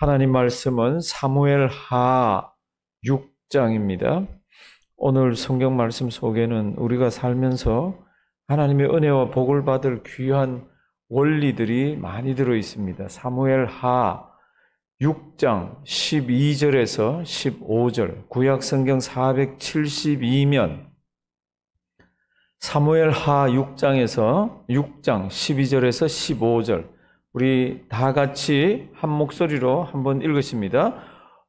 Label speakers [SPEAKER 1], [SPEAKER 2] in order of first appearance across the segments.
[SPEAKER 1] 하나님 말씀은 사무엘하 6장입니다. 오늘 성경 말씀 속에는 우리가 살면서 하나님의 은혜와 복을 받을 귀한 원리들이 많이 들어 있습니다. 사무엘하 6장 12절에서 15절, 구약 성경 472면 사무엘하 6장에서 6장 12절에서 15절, 우리 다 같이 한 목소리로 한번 읽으십니다.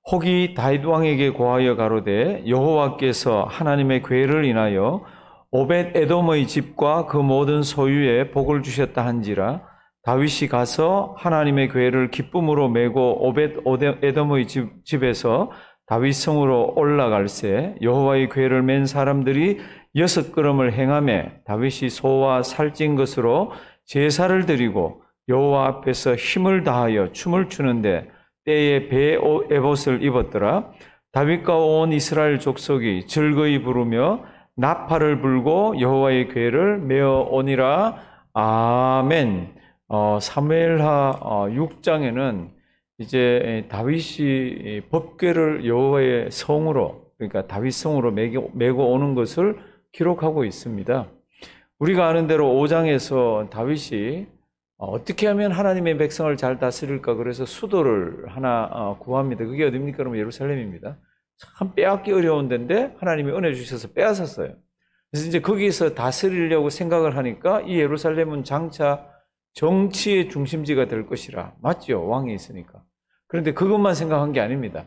[SPEAKER 1] 혹이 다윗 왕에게 고하여 가로되 여호와께서 하나님의 궤를 인하여 오벳 에돔의 집과 그 모든 소유에 복을 주셨다 한지라. 다윗이 가서 하나님의 궤를 기쁨으로 메고 오벳 에돔의 집에서 다윗 성으로 올라갈새 여호와의 궤를 맨 사람들이 6걸음을 행하매 다윗이 소와 살찐 것으로 제사를 드리고 여호와 앞에서 힘을 다하여 춤을 추는데 때에 배 에봇을 입었더라. 다윗과 온 이스라엘 족속이 즐거이 부르며 나팔을 불고 여호와의 궤를 메어 오니라. 아멘. 사무엘하 6장에는 이제 다윗이 법궤를 여호와의 성으로, 그러니까 다윗 성으로 메고 오는 것을 기록하고 있습니다. 우리가 아는 대로 5장에서 다윗이 어떻게 하면 하나님의 백성을 잘 다스릴까, 그래서 수도를 하나 구합니다. 그게 어디입니까? 그러면 예루살렘입니다. 참 빼앗기 어려운 데인데 하나님이 은혜 주셔서 빼앗았어요. 그래서 이제 거기서 다스리려고 생각을 하니까 이 예루살렘은 장차 정치의 중심지가 될 것이라. 맞죠? 왕이 있으니까. 그런데 그것만 생각한 게 아닙니다.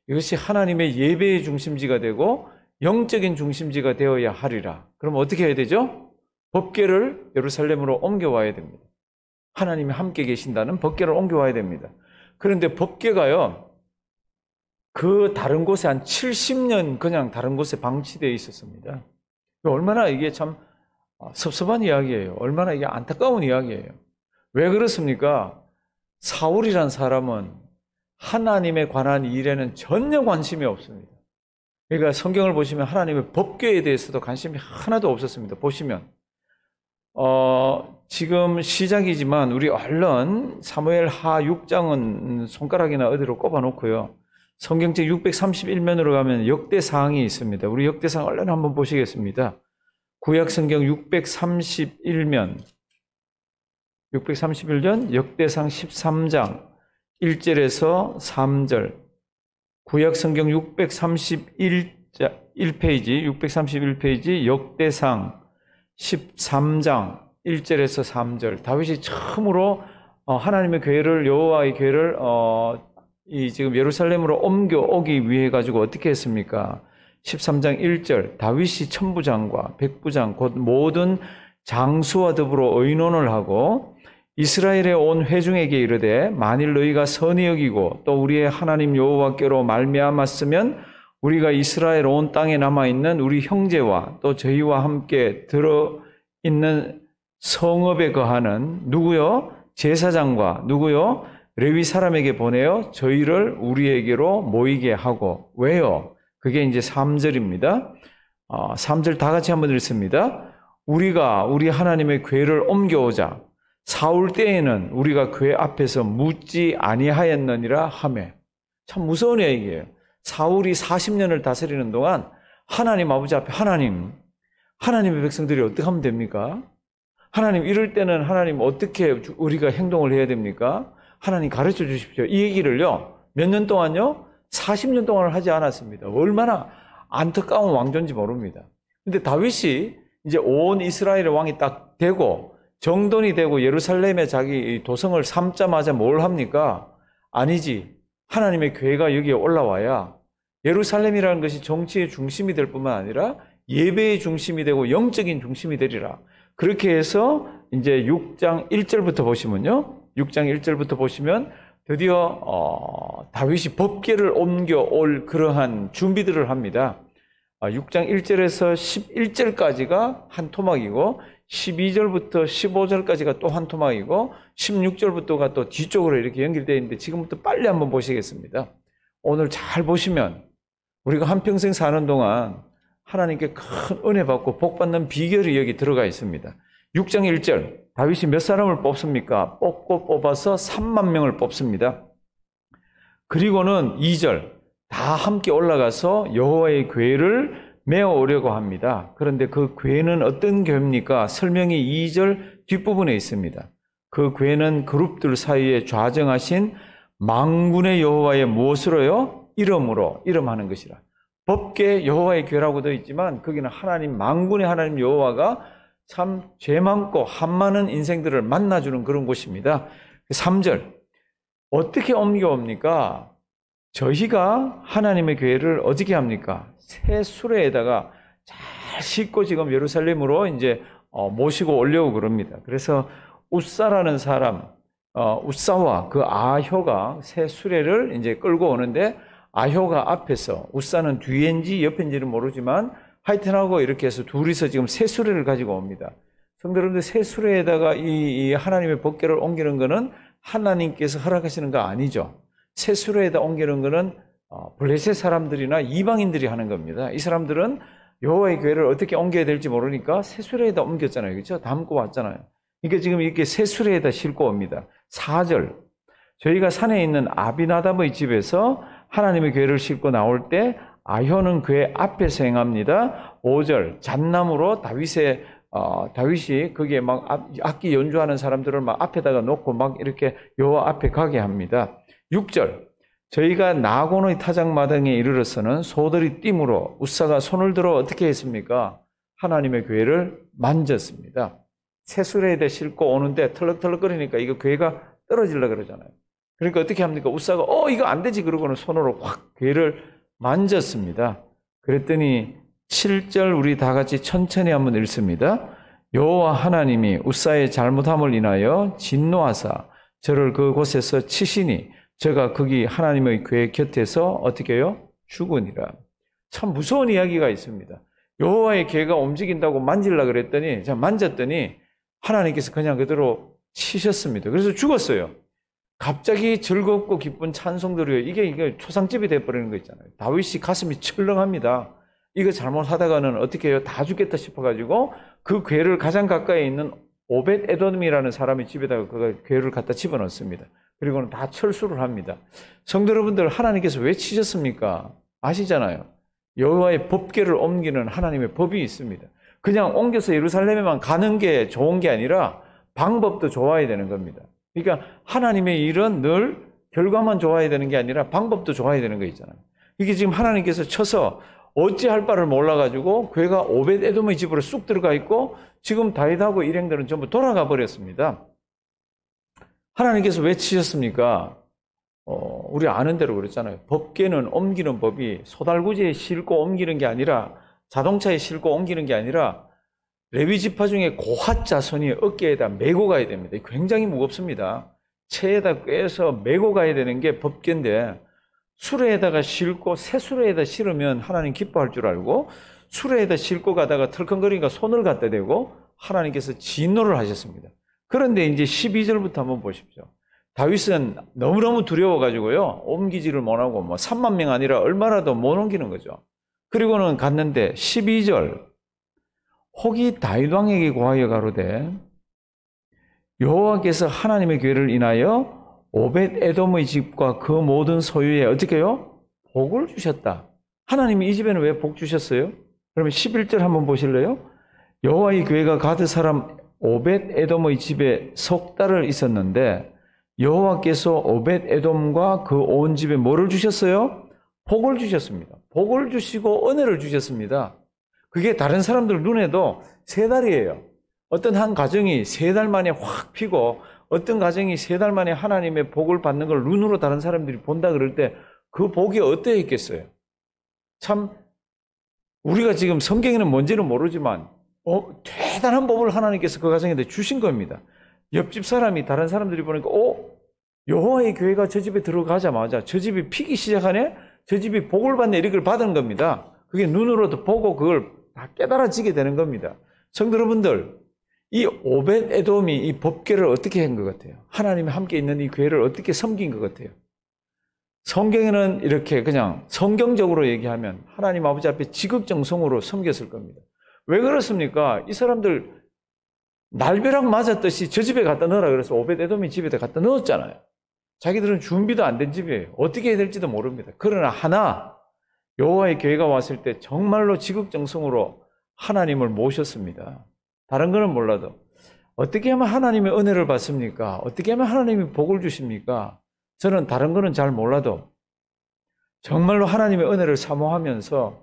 [SPEAKER 1] 이것이 하나님의 예배의 중심지가 되고 영적인 중심지가 되어야 하리라. 그럼 어떻게 해야 되죠? 법궤를 예루살렘으로 옮겨와야 됩니다. 하나님이 함께 계신다는 법궤를 옮겨와야 됩니다. 그런데 법궤가요, 그 다른 곳에 한 70년 그냥 다른 곳에 방치되어 있었습니다. 얼마나 이게 참 섭섭한 이야기예요. 얼마나 이게 안타까운 이야기예요. 왜 그렇습니까? 사울이란 사람은 하나님에 관한 일에는 전혀 관심이 없습니다. 그러니까 성경을 보시면 하나님의 법궤에 대해서도 관심이 하나도 없었습니다. 보시면 지금 시작이지만 우리 얼른 사무엘하 6장은 손가락이나 어디로 꼽아놓고요. 성경책 631면으로 가면 역대사항이 있습니다. 우리 역대사항 얼른 한번 보시겠습니다. 구약 성경 631면, 631년 역대상 13장 1절에서 3절, 구약 성경 631페이지 역대상 13장 1절에서 3절, 다윗이 처음으로 하나님의 궤를, 여호와의 궤를 지금 예루살렘으로 옮겨오기 위해 가지고 어떻게 했습니까? 13장 1절, 다윗이 천부장과 백부장 곧 모든 장수와 더불어 의논을 하고 이스라엘의 온 회중에게 이르되 만일 너희가 선히 여기고 또 우리의 하나님 여호와께로 말미암았으면 우리가 이스라엘 온 땅에 남아있는 우리 형제와 또 저희와 함께 들어있는 성읍에 거하는 누구요? 제사장과 누구요? 레위 사람에게 보내어 저희를 우리에게로 모이게 하고. 왜요? 그게 이제 3절입니다. 3절 다 같이 한번 읽습니다. 우리가 우리 하나님의 궤를 옮겨오자. 사울 때에는 우리가 궤 앞에서 묻지 아니하였느니라 하매. 참 무서운 얘기예요. 사울이 40년을 다스리는 동안 하나님 아버지 앞에 하나님의 백성들이 어떻게 하면 됩니까? 하나님, 이럴 때는 하나님 어떻게 우리가 행동을 해야 됩니까? 하나님 가르쳐 주십시오. 이 얘기를요, 몇 년 동안요? 40년 동안을 하지 않았습니다. 얼마나 안타까운 왕조인지 모릅니다. 근데 다윗이 이제 온 이스라엘의 왕이 딱 되고 정돈이 되고 예루살렘에 자기 도성을 삼자마자 뭘 합니까? 아니지. 하나님의 궤가 여기에 올라와야 예루살렘이라는 것이 정치의 중심이 될 뿐만 아니라 예배의 중심이 되고 영적인 중심이 되리라. 그렇게 해서 이제 6장 1절부터 보시면요. 6장 1절부터 보시면 드디어 다윗이 법궤를 옮겨올 그러한 준비들을 합니다. 6장 1절에서 11절까지가 한 토막이고 12절부터 15절까지가 또 한 토막이고 16절부터가 또 뒤쪽으로 이렇게 연결되어 있는데 지금부터 빨리 한번 보시겠습니다. 오늘 잘 보시면 우리가 한평생 사는 동안 하나님께 큰 은혜 받고 복 받는 비결이 여기 들어가 있습니다. 6장 1절, 다윗이 몇 사람을 뽑습니까? 뽑아서 3만 명을 뽑습니다. 그리고는 2절 다 함께 올라가서 여호와의 궤를 메어오려고 합니다. 그런데 그 궤는 어떤 궤입니까? 설명이 2절 뒷부분에 있습니다. 그 궤는 그룹들 사이에 좌정하신 만군의 여호와의 무엇으로요? 이름으로 이름하는 것이라. 법궤 여호와의 궤라고 되어 있지만 거기는 하나님 만군의 하나님 여호와가 참 죄 많고 한 많은 인생들을 만나주는 그런 곳입니다. 3절 어떻게 옮겨옵니까? 저희가 하나님의 궤를 어떻게 합니까? 새 수레에다가 잘 싣고 지금 예루살렘으로 이제 모시고 오려고 그럽니다. 그래서 웃사라는 사람, 웃사와 그 아효가 새 수레를 이제 끌고 오는데 아효가 앞에서 웃사는 뒤인지 옆인지는 모르지만 하여튼하고 이렇게 해서 둘이서 지금 새 수레를 가지고 옵니다. 성도 여러분들, 새 수레에다가 이 하나님의 법궤를 옮기는 거는 하나님께서 허락하시는 거 아니죠. 새 수레에다 옮기는 거는 블레셋 사람들이나 이방인들이 하는 겁니다. 이 사람들은 여호와의 궤를 어떻게 옮겨야 될지 모르니까 새 수레에다 옮겼잖아요. 그렇죠? 담고 왔잖아요. 그러니까 지금 이렇게 새 수레에다 싣고 옵니다. 4절 저희가 산에 있는 아비나답의 집에서 하나님의 궤를 싣고 나올 때 아효는 궤 앞에서 행합니다. 5절 잣나무로 다윗이 거기에 막 악기 연주하는 사람들을 막 앞에다가 놓고 막 이렇게 여호와 앞에 가게 합니다. 6절 저희가 나곤의 타작마당에 이르러서는 소들이 띠므로 웃사가 손을 들어 어떻게 했습니까? 하나님의 궤를 만졌습니다. 새 수레에다 싣고 오는데 털럭털럭거리니까 이거 궤가 떨어지려고 그러잖아요. 그러니까 어떻게 합니까? 웃사가 이거 안 되지 그러고는 손으로 확 궤를 만졌습니다. 그랬더니 7절 우리 다 같이 천천히 한번 읽습니다. 여호와 하나님이 웃사의 잘못함을 인하여 진노하사 저를 그곳에서 치시니 저가 거기 하나님의 궤 곁에서 어떻게 해요? 죽으니라. 참 무서운 이야기가 있습니다. 여호와의 궤가 움직인다고 만지려고 그랬더니 만졌더니 하나님께서 그냥 그대로 치셨습니다. 그래서 죽었어요. 갑자기 즐겁고 기쁜 찬송들이요. 이게 초상집이 돼버리는 거 있잖아요. 다윗이 가슴이 철렁합니다. 이거 잘못하다가는 어떻게 해요? 다 죽겠다 싶어가지고 그 궤를 가장 가까이 있는 오벳 에돔이라는 사람의 집에다가 그 궤를 갖다 집어넣습니다. 그리고는 다 철수를 합니다. 성도 여러분들, 하나님께서 왜 치셨습니까? 아시잖아요. 여호와의 법궤를 옮기는 하나님의 법이 있습니다. 그냥 옮겨서 예루살렘에만 가는 게 좋은 게 아니라 방법도 좋아야 되는 겁니다. 그러니까 하나님의 일은 늘 결과만 좋아야 되는 게 아니라 방법도 좋아야 되는 거 있잖아요. 이게 지금 하나님께서 쳐서 어찌할 바를 몰라가지고 궤가 오벳 에돔의 집으로 쑥 들어가 있고 지금 다윗하고 일행들은 전부 돌아가 버렸습니다. 하나님께서 왜 치셨습니까? 우리 아는 대로 그랬잖아요. 법궤는 옮기는 법이 소달구지에 싣고 옮기는 게 아니라 자동차에 싣고 옮기는 게 아니라 레위 지파 중에 고핫 자손이 어깨에다 메고 가야 됩니다. 굉장히 무겁습니다. 채에다 꿰서 메고 가야 되는 게 법궤인데 수레에다가 싣고 새 수레에다 실으면 하나님 기뻐할 줄 알고 수레에다 싣고 가다가 털컹거리니까 손을 갖다 대고 하나님께서 진노를 하셨습니다. 그런데 이제 12절부터 한번 보십시오. 다윗은 너무너무 두려워가지고요. 옮기지를 못하고 3만 명 아니라 얼마라도 못 옮기는 거죠. 그리고는 갔는데 12절 혹이 다윗 왕에게 고하여 가로되 여호와께서 하나님의 궤를 인하여 오벳 에돔의 집과 그 모든 소유에 어떻게 해요? 복을 주셨다. 하나님이 이 집에는 왜 복 주셨어요? 그러면 11절 한번 보실래요? 여호와의 궤가 가드 사람 오벳 에돔의 집에 석 달을 있었는데 여호와께서 오벳 에돔과 그 온 집에 뭐를 주셨어요? 복을 주셨습니다. 복을 주시고 은혜를 주셨습니다. 그게 다른 사람들 눈에도 3달이에요. 어떤 한 가정이 3달 만에 확 피고 어떤 가정이 3달 만에 하나님의 복을 받는 걸 눈으로 다른 사람들이 본다 그럴 때 그 복이 어떠했겠어요? 참 우리가 지금 성경에는 뭔지는 모르지만 대단한 복을 하나님께서 그 가정에다 주신 겁니다. 옆집 사람이 다른 사람들이 보니까 여호와의 교회가 저 집에 들어가자마자 저 집이 피기 시작하네? 저 집이 복을 받네 이렇게 받은 겁니다. 그게 눈으로도 보고 그걸 다 깨달아지게 되는 겁니다. 성도 여러분들, 이 오벳 에돔이 이 법궤를 어떻게 한 것 같아요? 하나님이 함께 있는 이 교회를 어떻게 섬긴 것 같아요? 성경에는 이렇게 그냥 성경적으로 얘기하면 하나님 아버지 앞에 지극정성으로 섬겼을 겁니다. 왜 그렇습니까? 이 사람들 날벼락 맞았듯이 저 집에 갖다 넣으라 그래서 오벳 에돔이 집에다 갖다 넣었잖아요. 자기들은 준비도 안 된 집이에요. 어떻게 해야 될지도 모릅니다. 그러나 하나 여호와의 교회가 왔을 때 정말로 지극정성으로 하나님을 모셨습니다. 다른 거는 몰라도 어떻게 하면 하나님의 은혜를 받습니까? 어떻게 하면 하나님이 복을 주십니까? 저는 다른 거는 잘 몰라도 정말로 하나님의 은혜를 사모하면서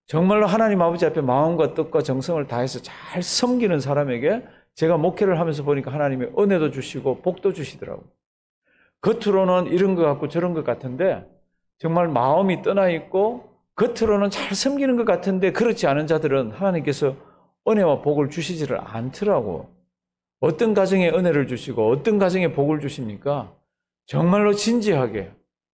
[SPEAKER 1] 정말로 하나님 아버지 앞에 마음과 뜻과 정성을 다해서 잘 섬기는 사람에게 제가 목회를 하면서 보니까 하나님의 은혜도 주시고 복도 주시더라고요. 겉으로는 이런 것 같고 저런 것 같은데 정말 마음이 떠나 있고 겉으로는 잘 섬기는 것 같은데 그렇지 않은 자들은 하나님께서 은혜와 복을 주시지를 않더라고. 어떤 가정에 은혜를 주시고 어떤 가정에 복을 주십니까? 정말로 진지하게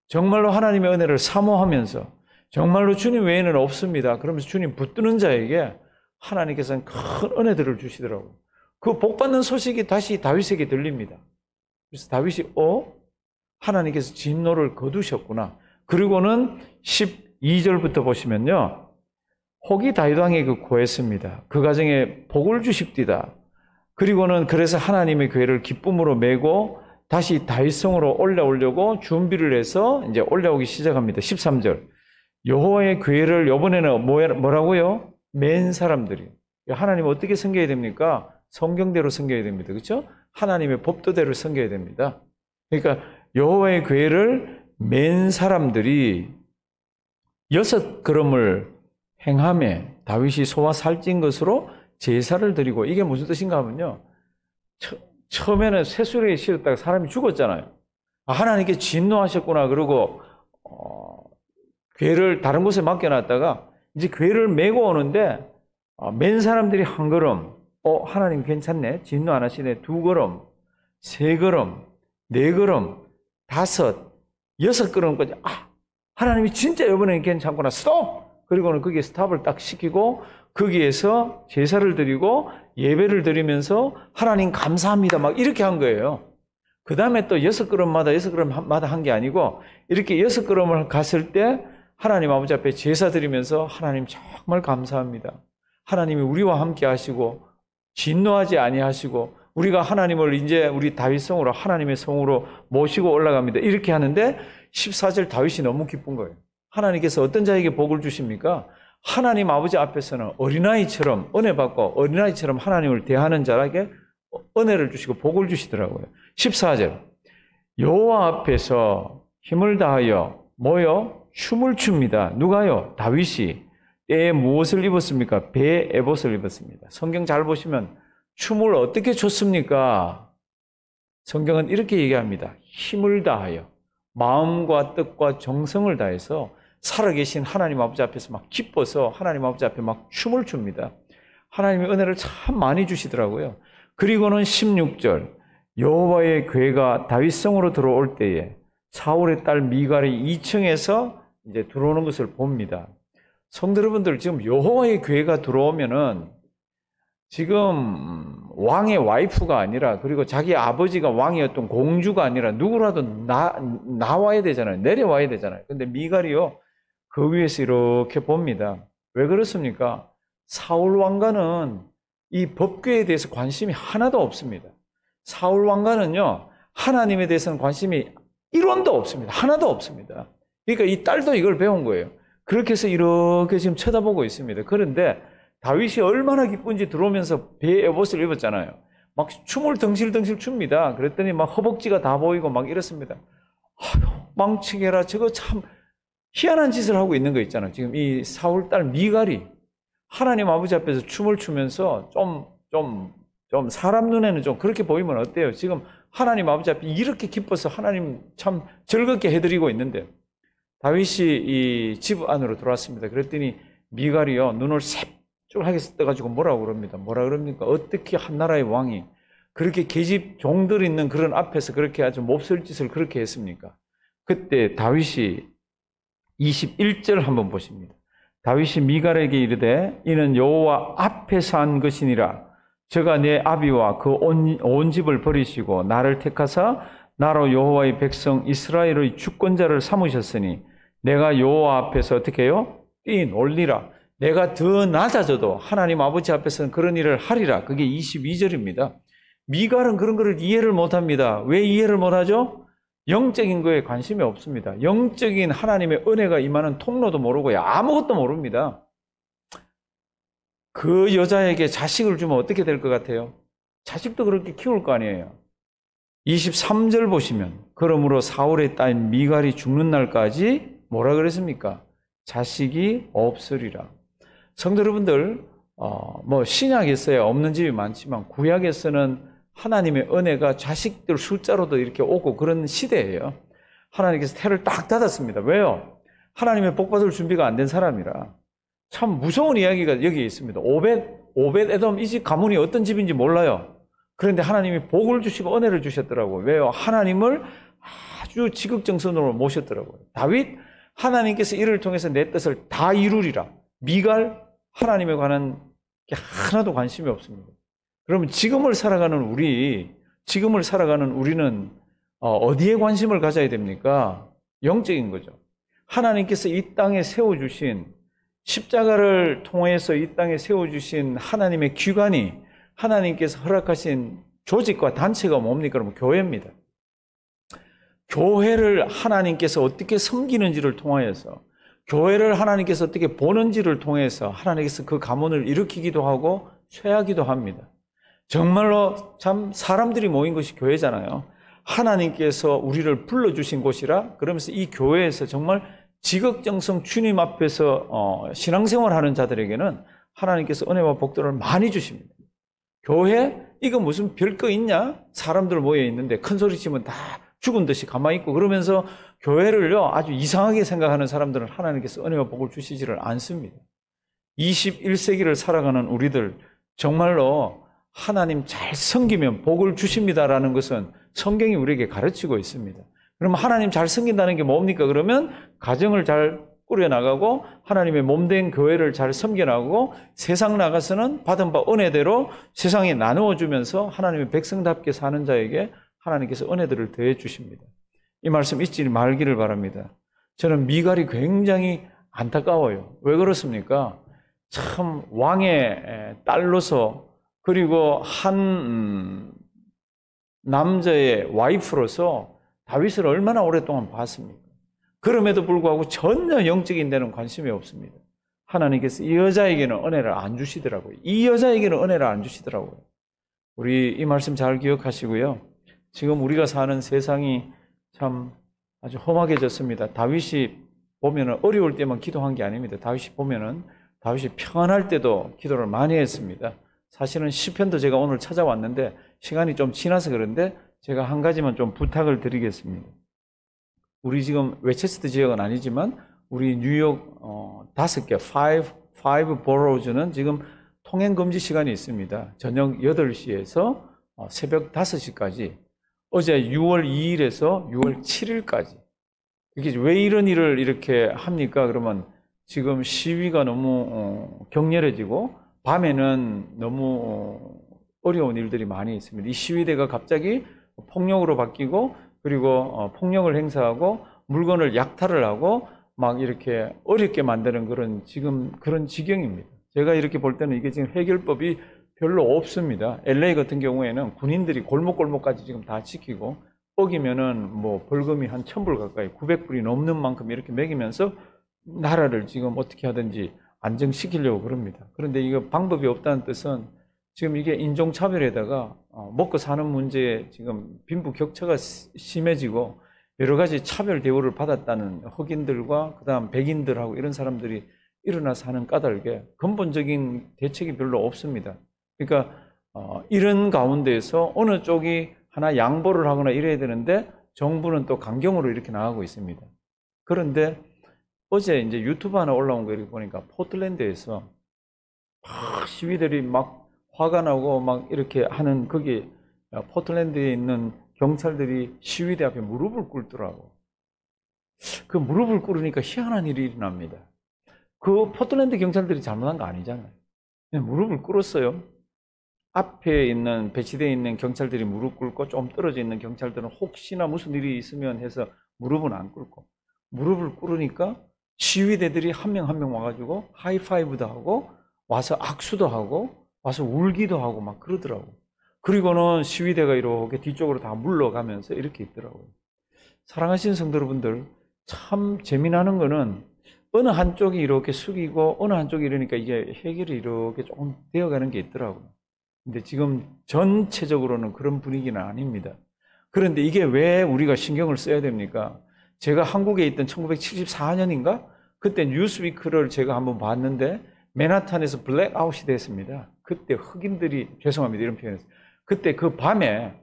[SPEAKER 1] 정말로 하나님의 은혜를 사모하면서 정말로 주님 외에는 없습니다. 그러면서 주님 붙드는 자에게 하나님께서는 큰 은혜들을 주시더라고요. 그 복받는 소식이 다시 다윗에게 들립니다. 그래서 다윗이 하나님께서 진노를 거두셨구나. 그리고는 12절부터 보시면요. 혹이 다윗 왕에게 구했습니다. 그 가정에 복을 주십디다. 그리고는 그래서 하나님의 교회를 기쁨으로 메고 다시 다윗성으로 올라오려고 준비를 해서 이제 올라오기 시작합니다. 13절. 여호와의 교회를 이번에는 뭐라고요? 맨 사람들이. 하나님 어떻게 섬겨야 됩니까? 성경대로 섬겨야 됩니다. 그렇죠? 하나님의 법도대로 섬겨야 됩니다. 그러니까 여호와의 교회를 맨 사람들이 6걸음을 행하며 다윗이 소와 살찐 것으로 제사를 드리고 이게 무슨 뜻인가 하면요. 처음에는 쇠수레에 실었다가 사람이 죽었잖아요. 하나님께 진노하셨구나. 그러고 괴를 다른 곳에 맡겨놨다가 이제 괴를 메고 오는데 맨 사람들이 한 걸음, 하나님 괜찮네. 진노 안 하시네. 2걸음, 3걸음, 4걸음, 5, 6걸음까지 하나님이 진짜 이번에는 괜찮구나. 스톱! 그리고는 거기에 스탑을 딱 시키고 거기에서 제사를 드리고 예배를 드리면서 하나님 감사합니다. 막 이렇게 한 거예요. 그 다음에 또 6걸음마다 한 게 아니고 이렇게 6걸음을 갔을 때 하나님 아버지 앞에 제사 드리면서 하나님 정말 감사합니다. 하나님이 우리와 함께 하시고 진노하지 아니하시고 우리가 하나님을 이제 우리 다윗성으로 하나님의 성으로 모시고 올라갑니다. 이렇게 하는데 14절 다윗이 너무 기쁜 거예요. 하나님께서 어떤 자에게 복을 주십니까? 하나님 아버지 앞에서는 어린아이처럼 은혜 받고 어린아이처럼 하나님을 대하는 자에게 은혜를 주시고 복을 주시더라고요. 14절 여호와 앞에서 힘을 다하여 뭐요? 춤을 춥니다. 누가요? 다윗이 때에 무엇을 입었습니까? 배에 에봇을 입었습니다. 성경 잘 보시면 춤을 어떻게 췄습니까? 성경은 이렇게 얘기합니다. 힘을 다하여 마음과 뜻과 정성을 다해서 살아계신 하나님 아버지 앞에서 막 기뻐서 하나님 아버지 앞에 막 춤을 춥니다. 하나님의 은혜를 참 많이 주시더라고요. 그리고는 16절 여호와의 궤가 다윗성으로 들어올 때에 사울의 딸 미갈이 2층에서 이제 들어오는 것을 봅니다. 성도 여러분들 지금 여호와의 궤가 들어오면은 지금 왕의 와이프가 아니라 그리고 자기 아버지가 왕이었던 공주가 아니라 누구라도 나와야 되잖아요. 내려와야 되잖아요. 근데 미갈이요 그 위에서 이렇게 봅니다. 왜 그렇습니까? 사울 왕가는 이 법궤에 대해서 관심이 하나도 없습니다. 사울 왕가는요 하나님에 대해서는 관심이 1원도 없습니다. 하나도 없습니다. 그러니까 이 딸도 이걸 배운 거예요. 그렇게 해서 이렇게 지금 쳐다보고 있습니다. 그런데 다윗이 얼마나 기쁜지 들어오면서 배에 에봇을 입었잖아요. 막 춤을 덩실덩실 춥니다. 그랬더니 막 허벅지가 다 보이고 막 이렇습니다. 아유, 망치게라. 저거 참 희한한 짓을 하고 있는 거 있잖아요. 지금 이 사울 딸 미갈이 하나님 아버지 앞에서 춤을 추면서 좀 사람 눈에는 좀 그렇게 보이면 어때요? 지금 하나님 아버지 앞에 이렇게 기뻐서 하나님 참 즐겁게 해드리고 있는데 다윗이 이 집 안으로 들어왔습니다. 그랬더니 미갈이요 눈을 새쭉하게 떠가지고 뭐라고 그럽니다. 뭐라 그럽니까? 어떻게 한 나라의 왕이 그렇게 계집 종들 있는 그런 앞에서 그렇게 아주 몹쓸 짓을 그렇게 했습니까? 그때 다윗이 21절 한번 보십니다. 다윗이 미갈에게 이르되 이는 여호와 앞에서 한 것이니라. 저가 내 아비와 그 온 집을 버리시고 나를 택하사 나로 여호와의 백성 이스라엘의 주권자를 삼으셨으니 내가 여호와 앞에서 어떻게 해요? 뛰놀리라. 내가 더 낮아져도 하나님 아버지 앞에서는 그런 일을 하리라. 그게 22절입니다. 미갈은 그런 거를 이해를 못합니다. 왜 이해를 못하죠? 영적인 거에 관심이 없습니다. 영적인 하나님의 은혜가 임하는 통로도 모르고 아무것도 모릅니다. 그 여자에게 자식을 주면 어떻게 될 것 같아요? 자식도 그렇게 키울 거 아니에요. 23절 보시면 그러므로 사울의 딸 미갈이 죽는 날까지 뭐라 그랬습니까? 자식이 없으리라. 성도 여러분들, 뭐 신약에서야 없는 집이 많지만 구약에서는 하나님의 은혜가 자식들 숫자로도 이렇게 오고 그런 시대예요. 하나님께서 태를 딱 닫았습니다. 왜요? 하나님의 복 받을 준비가 안 된 사람이라. 참 무서운 이야기가 여기에 있습니다. 오벳 에돔 이 집 가문이 어떤 집인지 몰라요. 그런데 하나님이 복을 주시고 은혜를 주셨더라고요. 왜요? 하나님을 아주 지극정성으로 모셨더라고요. 다윗, 하나님께서 이를 통해서 내 뜻을 다 이루리라. 미갈, 하나님에 관한 게 하나도 관심이 없습니다. 그러면 지금을 살아가는 우리는 어디에 관심을 가져야 됩니까? 영적인 거죠. 하나님께서 이 땅에 세워주신, 십자가를 통해서 이 땅에 세워주신 하나님의 기관이, 하나님께서 허락하신 조직과 단체가 뭡니까? 그러면 교회입니다. 교회를 하나님께서 어떻게 섬기는지를 통하여서, 교회를 하나님께서 어떻게 보는지를 통해서 하나님께서 그 가문을 일으키기도 하고 쇠하기도 합니다. 정말로 참 사람들이 모인 것이 교회잖아요. 하나님께서 우리를 불러주신 곳이라, 그러면서 이 교회에서 정말 지극정성 주님 앞에서 신앙생활하는 자들에게는 하나님께서 은혜와 복들을 많이 주십니다. 교회? 이거 무슨 별거 있냐? 사람들 모여 있는데 큰 소리 치면 다 죽은 듯이 가만히 있고, 그러면서 교회를요 아주 이상하게 생각하는 사람들은 하나님께서 은혜와 복을 주시지를 않습니다. 21세기를 살아가는 우리들, 정말로 하나님 잘 섬기면 복을 주십니다라는 것은 성경이 우리에게 가르치고 있습니다. 그럼 하나님 잘 섬긴다는 게 뭡니까? 그러면 가정을 잘 꾸려나가고 하나님의 몸된 교회를 잘 섬겨나가고 세상 나가서는 받은 바 은혜대로 세상에 나누어 주면서 하나님의 백성답게 사는 자에게 하나님께서 은혜들을 더해 주십니다. 이 말씀 잊지 말기를 바랍니다. 저는 미갈이 굉장히 안타까워요. 왜 그렇습니까? 참 왕의 딸로서, 그리고 한 남자의 와이프로서 다윗을 얼마나 오랫동안 봤습니까? 그럼에도 불구하고 전혀 영적인 데는 관심이 없습니다. 하나님께서 이 여자에게는 은혜를 안 주시더라고요. 우리 이 말씀 잘 기억하시고요. 지금 우리가 사는 세상이 참 아주 험하게졌습니다. 다윗이 보면은 어려울 때만 기도한 게 아닙니다. 다윗이 평안할 때도 기도를 많이 했습니다. 사실은 시편도 제가 오늘 찾아왔는데 시간이 좀 지나서 그런데 제가 한 가지만 좀 부탁을 드리겠습니다. 우리 지금 웨체스터 지역은 아니지만 우리 뉴욕 5개, 5 boroughs는 지금 통행 금지 시간이 있습니다. 저녁 8시에서 새벽 5시까지. 어제 6월 2일에서 6월 7일까지. 이게 왜 이런 일을 이렇게 합니까? 그러면 지금 시위가 너무 격렬해지고 밤에는 너무 어려운 일들이 많이 있습니다. 이 시위대가 갑자기 폭력으로 바뀌고, 그리고 폭력을 행사하고 물건을 약탈을 하고 막 이렇게 어렵게 만드는 그런 지경입니다. 제가 이렇게 볼 때는 이게 지금 해결법이 별로 없습니다. LA 같은 경우에는 군인들이 골목골목까지 지금 다 지키고, 어기면은 뭐 벌금이 한 1,000불 가까이, 900불이 넘는 만큼 이렇게 매기면서 나라를 지금 어떻게 하든지 안정시키려고 그럽니다. 그런데 이거 방법이 없다는 뜻은 지금 이게 인종차별에다가 먹고 사는 문제에 지금 빈부격차가 심해지고 여러 가지 차별 대우를 받았다는 흑인들과 그다음 백인들하고 이런 사람들이 일어나서 하는 까닭에 근본적인 대책이 별로 없습니다. 그러니까 이런 가운데에서 어느 쪽이 하나 양보를 하거나 이래야 되는데 정부는 또 강경으로 이렇게 나가고 있습니다. 그런데 어제 이제 유튜브 하나 올라온 거 이렇게 보니까 포틀랜드에서 시위들이 막 화가 나고 막 이렇게 하는, 거기 포틀랜드에 있는 경찰들이 시위대 앞에 무릎을 꿇더라고. 그 무릎을 꿇으니까 희한한 일이 일어납니다. 그 포틀랜드 경찰들이 잘못한 거 아니잖아요. 그냥 무릎을 꿇었어요. 앞에 있는 배치되어 있는 경찰들이 무릎 꿇고 좀 떨어져 있는 경찰들은 혹시나 무슨 일이 있으면 해서 무릎은 안 꿇고, 무릎을 꿇으니까 시위대들이 한 명 한 명 와가지고 하이파이브도 하고 와서 악수도 하고 와서 울기도 하고 막 그러더라고. 그리고는 시위대가 이렇게 뒤쪽으로 다 물러가면서 이렇게 있더라고요. 사랑하시는 성도 여러분들, 참 재미나는 거는 어느 한쪽이 이렇게 숙이고 어느 한쪽이 이러니까 이게 해결이 이렇게 조금 되어가는 게 있더라고요. 근데 지금 전체적으로는 그런 분위기는 아닙니다. 그런데 이게 왜 우리가 신경을 써야 됩니까? 제가 한국에 있던 1974년인가? 그때 뉴스위크를 제가 한번 봤는데 맨하탄에서 블랙아웃이 됐습니다. 그때 흑인들이, 죄송합니다 이런 표현했어요. 그때 그 밤에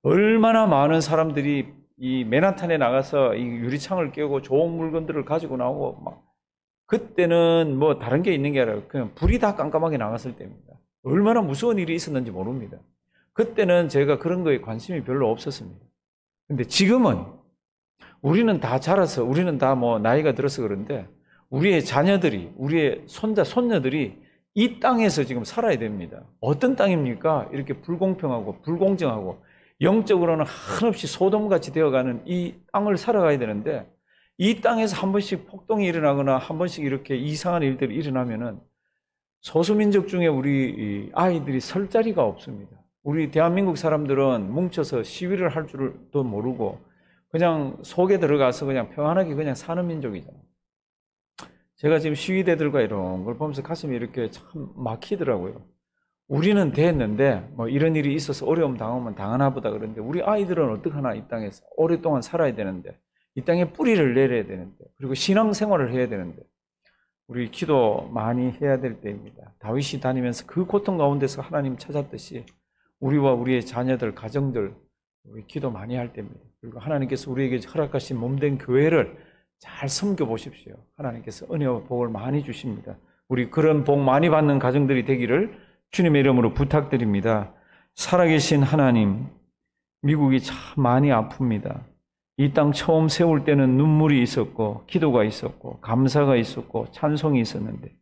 [SPEAKER 1] 얼마나 많은 사람들이 이 맨하탄에 나가서 이 유리창을 깨고 좋은 물건들을 가지고 나오고 막, 그때는 뭐 다른 게 있는 게 아니라 그냥 불이 다 깜깜하게 나갔을 때입니다. 얼마나 무서운 일이 있었는지 모릅니다. 그때는 제가 그런 거에 관심이 별로 없었습니다. 근데 지금은 우리는 다 자라서, 우리는 다 뭐 나이가 들어서 그런데 우리의 자녀들이, 우리의 손자, 손녀들이 이 땅에서 지금 살아야 됩니다. 어떤 땅입니까? 이렇게 불공평하고 불공정하고 영적으로는 한없이 소돔같이 되어가는 이 땅을 살아가야 되는데, 이 땅에서 한 번씩 폭동이 일어나거나 한 번씩 이렇게 이상한 일들이 일어나면은 소수민족 중에 우리 아이들이 설 자리가 없습니다. 우리 대한민국 사람들은 뭉쳐서 시위를 할 줄도 모르고 그냥 속에 들어가서 그냥 평안하게 그냥 사는 민족이잖아요. 제가 지금 시위대들과 이런 걸 보면서 가슴이 이렇게 참 막히더라고요. 우리는 됐는데 뭐 이런 일이 있어서 어려움 당하면 당하나 보다 그러는데, 우리 아이들은 어떡하나, 이 땅에서 오랫동안 살아야 되는데, 이 땅에 뿌리를 내려야 되는데, 그리고 신앙생활을 해야 되는데, 우리 기도 많이 해야 될 때입니다. 다윗이 다니면서 그 고통 가운데서 하나님 찾았듯이 우리와 우리의 자녀들, 가정들, 우리 기도 많이 할 때입니다. 그리고 하나님께서 우리에게 허락하신 몸된 교회를 잘 섬겨 보십시오. 하나님께서 은혜와 복을 많이 주십니다. 우리 그런 복 많이 받는 가정들이 되기를 주님의 이름으로 부탁드립니다. 살아계신 하나님, 미국이 참 많이 아픕니다. 이 땅 처음 세울 때는 눈물이 있었고 기도가 있었고 감사가 있었고 찬송이 있었는데,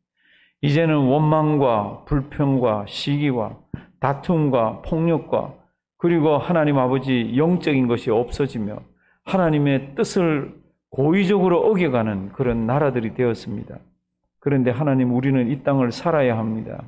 [SPEAKER 1] 이제는 원망과 불평과 시기와 다툼과 폭력과, 그리고 하나님 아버지 영적인 것이 없어지며 하나님의 뜻을 고의적으로 어겨가는 그런 나라들이 되었습니다. 그런데 하나님, 우리는 이 땅을 살아야 합니다.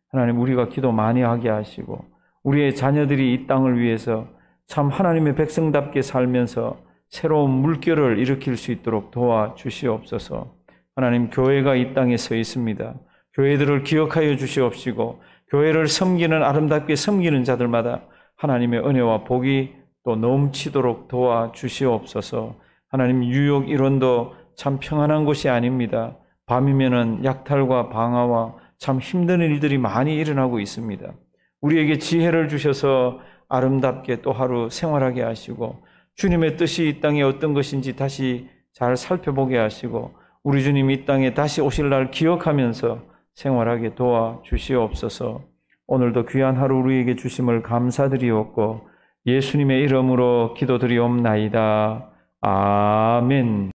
[SPEAKER 1] 하나님, 우리가 기도 많이 하게 하시고 우리의 자녀들이 이 땅을 위해서 참 하나님의 백성답게 살면서 새로운 물결을 일으킬 수 있도록 도와주시옵소서. 하나님, 교회가 이 땅에 서 있습니다. 교회들을 기억하여 주시옵시고 교회를 섬기는, 아름답게 섬기는 자들마다 하나님의 은혜와 복이 또 넘치도록 도와주시옵소서. 하나님, 뉴욕 일원도 참 평안한 곳이 아닙니다. 밤이면은 약탈과 방화와 참 힘든 일들이 많이 일어나고 있습니다. 우리에게 지혜를 주셔서 아름답게 또 하루 생활하게 하시고 주님의 뜻이 이 땅에 어떤 것인지 다시 잘 살펴보게 하시고 우리 주님 이 땅에 다시 오실 날 기억하면서 생활하게 도와주시옵소서. 오늘도 귀한 하루 우리에게 주심을 감사드리옵고 예수님의 이름으로 기도드리옵나이다. 아멘.